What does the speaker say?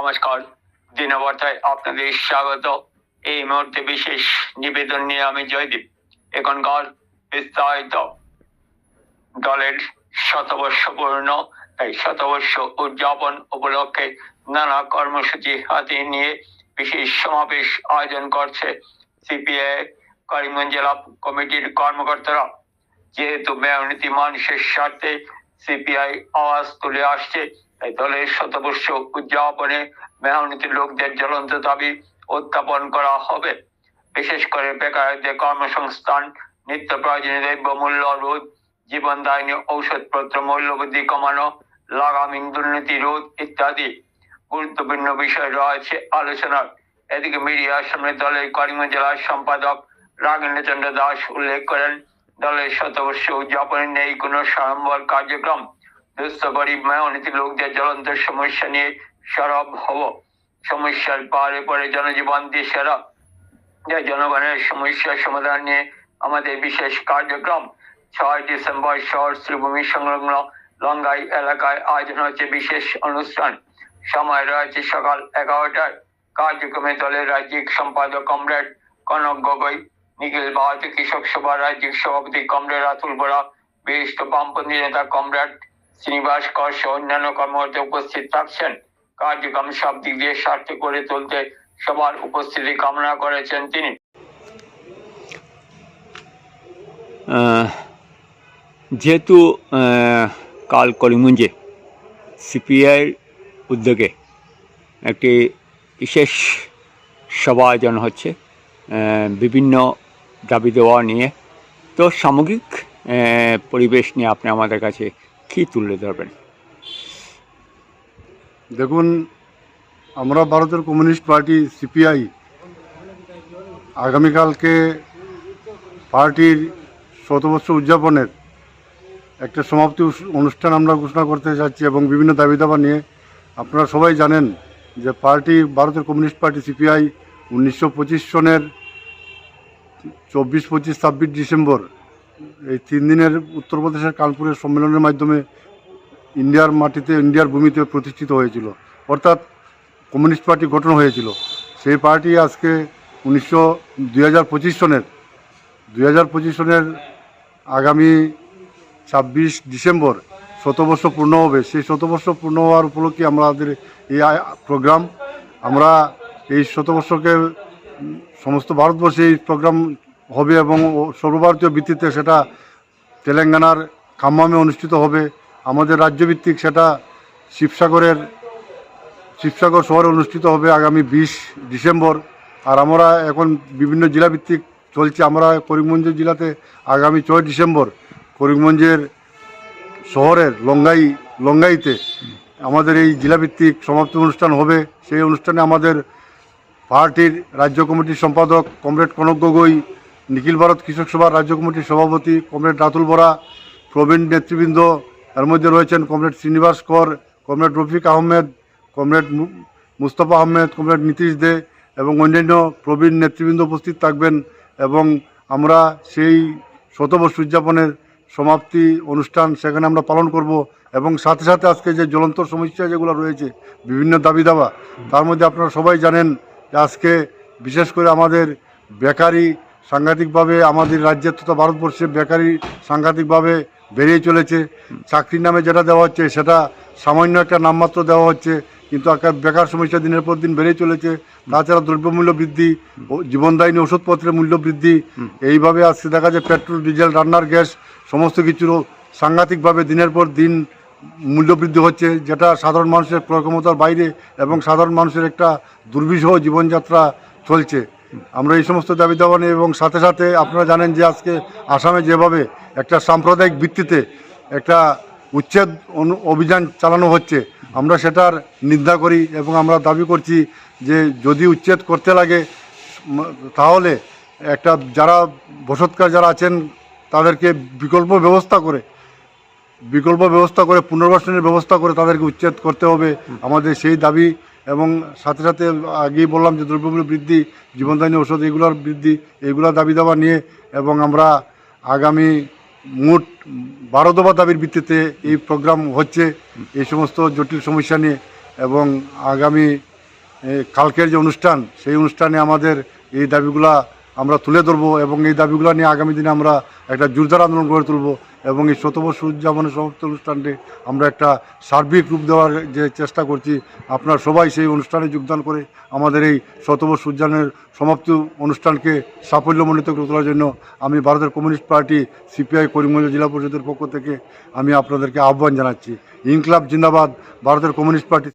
নমস্কার, দিনবার্তায় আপনাদের স্বাগত। এই মুহূর্তে বিশেষ নিবেদন নিয়ে আমি জয়দীপ। এখনকার বিস্তারিত দলের শতবর্ষপূর্ণ এই শতবর্ষ উদযাপন উপলক্ষে নানা কর্মসূচি হাতে নিয়ে বিশেষ সমাবেশ আয়োজন করছে সিপিআই করিমগঞ্জ জেলা কমিটির কর্মকর্তারা। যেহেতু মেয়রনীতি মানুষের স্বার্থে সিপিআই আওয়াজ তুলে আসছে, তাই দলের শতবর্ষ উদযাপনে মেয়রনীতির লোকদের জ্বলন্ত দাবি উত্থাপন করা হবে। বিশেষ করে বেকারদের কর্মসংস্থান, নিত্য প্রয়োজনীয় দ্রব্য মূল্য রোধ, জীবনদায়িনী ঔষধপত্র মূল্যবৃদ্ধি কমানো, লাগামহীন দুর্নীতি রোধ ইত্যাদি গুরুত্বপূর্ণ বিষয় রয়েছে আলোচনার। এদিকে মিডিয়ার সামনে দলের করিমগঞ্জ জেলার সম্পাদক রাঘেন্দ্র চন্দ্র দাস উল্লেখ করেন, দলের শতবর্ষ উদযাপনে নেই কোনো সাড়ম্বর কার্যক্রম। দুস্থ গরিব মেয়রনীতি লোকদের জ্বলন্ত সমস্যা নিয়ে সরব হব। সমস্যার পারে পরে জনজীবন দেশেরা জনগণের সমস্যার সমাধান নিয়ে আমাদের বিশেষ কার্যক্রম। 6 ডিসেম্বর শহর শ্রীভূমি সংলগ্ন লঙ্গাই এলাকায় আয়োজন হচ্ছে বিশেষ অনুষ্ঠান। সময় রয়েছে সকাল 11টায়। কার্যক্রমে দলের রাজ্যিক সম্পাদক কমরেড কনক গগৈ, নিখিল ভারতীয় কৃষক সভা রাজ্যিক সভাপতি কমরেড রাতুল বরা, বিশিষ্ট বামপন্থী নেতা কমরেড শ্রীনিবাস কর সহ অন্যান্য কর্মকর্তা উপস্থিত থাকছেন। কার্যক্রম সব দিক দিয়ে সার্থক করে তুলতে সবার উপস্থিতি কামনা করেছেন তিনি। যেহেতু কাল করিমগঞ্জে সিপিআইয়ের উদ্যোগে একটি বিশেষ সভা আয়োজন হচ্ছে বিভিন্ন দাবি দেওয়া নিয়ে, তো সামগ্রিক পরিবেশ নিয়ে আপনি আমাদের কাছে কী তুলে ধরবেন? দেখুন, আমরা ভারতের কমিউনিস্ট পার্টি সিপিআই আগামীকালকে পার্টির শতবর্ষ উদযাপনের একটা সমাপ্তি অনুষ্ঠান আমরা ঘোষণা করতে যাচ্ছি এবং বিভিন্ন দাবি দাবা নিয়ে। আপনারা সবাই জানেন যে পার্টি ভারতের কমিউনিস্ট পার্টি সিপিআই 1925 সনের 24, 25, 26 ডিসেম্বর এই 3 দিনের উত্তরপ্রদেশের কানপুরের সম্মেলনের মাধ্যমে ইন্ডিয়ার মাটিতে, ইন্ডিয়ার ভূমিতে প্রতিষ্ঠিত হয়েছিল, অর্থাৎ কমিউনিস্ট পার্টি গঠন হয়েছিল। সেই পার্টি আজকে 2025 সনের আগামী 26 ডিসেম্বর শতবর্ষ পূর্ণ হবে। সেই শতবর্ষ পূর্ণ হওয়ার উপলক্ষে আমাদের এই প্রোগ্রাম। আমরা এই শতবর্ষকে সমস্ত ভারতবর্ষে এই প্রোগ্রাম হবে এবং সর্বভারতীয় ভিত্তিতে সেটা তেলেঙ্গানার খাম্মামে অনুষ্ঠিত হবে। আমাদের রাজ্যভিত্তিক সেটা শিবসাগর শহরে অনুষ্ঠিত হবে আগামী 20 ডিসেম্বর। আর আমরা এখন বিভিন্ন জেলাভিত্তিক চলছে। আমরা করিমগঞ্জ জেলাতে আগামী 6 ডিসেম্বর করিমগঞ্জের শহরের লঙ্গাইতে আমাদের এই জেলাভিত্তিক সমাপ্তি অনুষ্ঠান হবে। সেই অনুষ্ঠানে আমাদের পার্টির রাজ্য কমিটির সম্পাদক কমরেড কনক গগৈ, নিখিল ভারত কৃষক সভার রাজ্য কমিটির সভাপতি কমরেড রাতুল বরা, প্রবীণ নেতৃবৃন্দ, এর মধ্যে রয়েছেন comrade Srinivas Kar, comrade Rafiq Ahmed, comrade Mustafa Ahmed, comrade Nitish De এবং অন্যান্য প্রবীণ নেতৃবৃন্দ উপস্থিত থাকবেন। এবং আমরা সেই শতবর্ষ উদযাপনের সমাপ্তি অনুষ্ঠান সেখানে আমরা পালন করব। এবং সাথে সাথে আজকে যে জ্বলন্ত সমস্যা যেগুলো রয়েছে, বিভিন্ন দাবি দাবা, তার মধ্যে আপনারা সবাই জানেন যে আজকে বিশেষ করে আমাদের বেকারি সাংঘাতিকভাবে, আমাদের রাজ্যের তথা ভারতবর্ষে বেকারি সাংঘাতিকভাবে বেড়েই চলেছে। চাকরির নামে যেটা দেওয়া হচ্ছে সেটা সামান্য একটা নামমাত্র দেওয়া হচ্ছে, কিন্তু বেকার সমস্যা দিনের পর দিন বেড়েই চলেছে। তাছাড়া দ্রব্যমূল্য বৃদ্ধি, জীবনদায়িনী ওষুধপত্রের মূল্য বৃদ্ধি, এইভাবে আজকে দেখা যায় পেট্রোল, ডিজেল, রান্নার গ্যাস সমস্ত কিছুরও সাংঘাতিকভাবে দিনের পর দিন মূল্য বৃদ্ধি হচ্ছে, যেটা সাধারণ মানুষের ক্রয় ক্ষমতার বাইরে এবং সাধারণ মানুষের একটা দুর্বিষহ জীবনযাত্রা চলছে। আমরা এই সমস্ত দাবি দাবা নিয়ে, এবং সাথে সাথে আপনারা জানেন যে আজকে আসামে যেভাবে একটা সাম্প্রদায়িক ভিত্তিতে একটা উচ্ছেদ অভিযান চালানো হচ্ছে, আমরা সেটার নিন্দা করি এবং আমরা দাবি করছি যে যদি উচ্ছেদ করতে লাগে তাহলে একটা যারা বসতকার যারা আছেন তাদেরকে বিকল্প ব্যবস্থা করে পুনর্বাসনের ব্যবস্থা করে তাদেরকে উচ্ছেদ করতে হবে, আমাদের সেই দাবি। এবং সাথে সাথে আগেই বললাম যে দ্রব্যমূল্য বৃদ্ধি, জীবনদায়িনী ওষুধ এগুলোর বৃদ্ধি, এগুলোর দাবি দাবা নিয়ে। এবং আমরা আগামী মোট 12 দফা দাবির ভিত্তিতে এই প্রোগ্রাম হচ্ছে, এই সমস্ত জটিল সমস্যা নিয়ে। এবং আগামী কালকের যে অনুষ্ঠান, সেই অনুষ্ঠানে আমাদের এই দাবিগুলা আমরা তুলে ধরবো এবং এই দাবিগুলো নিয়ে আগামী দিনে আমরা একটা জোরদার আন্দোলন গড়ে তুলব এবং এই শতবর্ষ উদযাপনের সমাপ্ত অনুষ্ঠানটি আমরা একটা সার্বিক রূপ দেওয়ার যে চেষ্টা করছি। আপনারা সবাই সেই অনুষ্ঠানে যোগদান করে আমাদের এই শতবর্ষ উদযাপনের সমাপ্তি অনুষ্ঠানকে সাফল্যমণ্ডিত করে তোলার জন্য আমি ভারতের কমিউনিস্ট পার্টি সিপিআই করিমগঞ্জ জেলা পরিষদের পক্ষ থেকে আমি আপনাদেরকে আহ্বান জানাচ্ছি। ইনকলাব জিন্দাবাদ, ভারতের কমিউনিস্ট পার্টি।